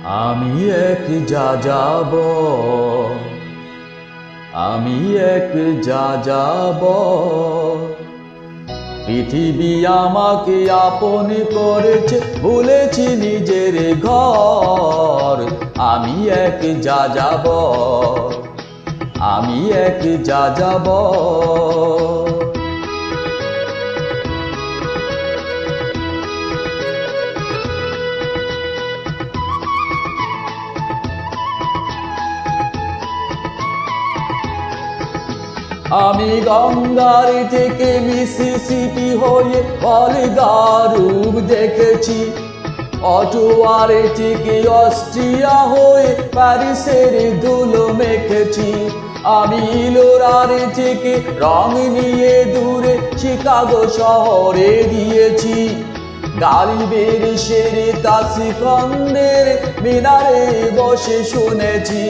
আমি এক যাযাবর, আমি এক যাযাবর। পৃথিবী আমাকে আপন করেছে, ভুলেছি নিজের ঘর। আমি এক যাযাবর, আমি এক যাযাবর। আমি গঙ্গার থেকে মিসিসিপি হয়ে অলগারুব দেখেছি, অটোয়ারে থেকে অস্ট্রিয়া হয়ে প্যারিসের ধুলো মেখেছি। আমি ইলোরার থেকে রং নিয়ে দূরে শিকাগো শহরে দিয়েছি। গালিবের শেরে তাসিকন্দের মিনারে বসে শুনেছি।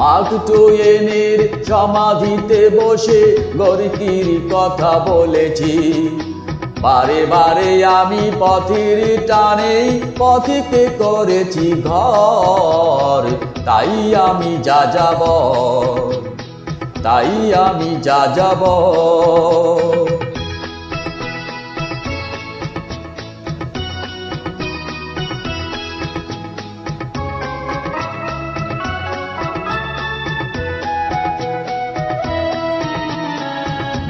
মার্ক টোয়েনের সমাধিতে বসে গর্কির কথা বলেছি। বারে বারে আমি পথের টানেই পথিকে করেছি ঘর। তাই আমি যাযাবর, তাই আমি যাযাবর।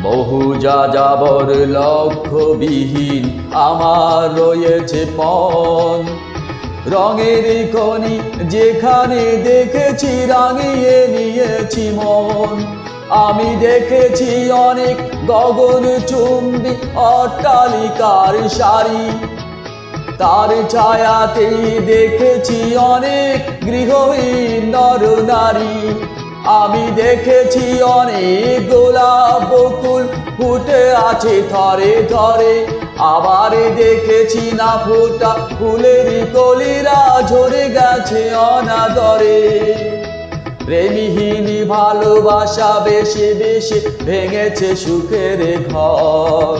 বহু যাযাবর লক্ষ্যবিহীন আমার রয়েছে পণ। রঙের খনি যেখানে দেখেছি রাঙিয়ে নিয়েছি মন। আমি দেখেছি অনেক গগনচুম্বী অট্টালিকার সারি, তার ছায়াতেই দেখেছি অনেক গৃহহীন নর নারী। আমি দেখেছি অনেক গোলাপ বকুল ফুটে আছে থরে থরে, আবার দেখেছি না ফোটা ফুলের কলিরা ঝরে গেছে অনাদরে। প্রেমহীন ভালোবাসা বেশে বেশে ভেঙেছে সুখের ঘর।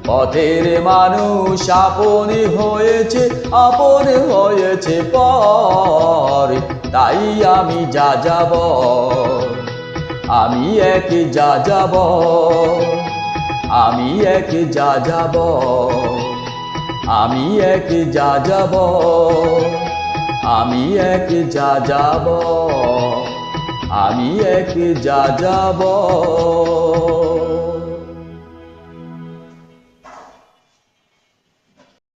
পথের মানুষ আপন হয়েছে পর। তাই আমি যাযাবর, আমি এক যাযাবর, আমি এক যাযাবর, আমি এক যাযাবর, আমি এক যাযাবর, আমি এক যাযাবর।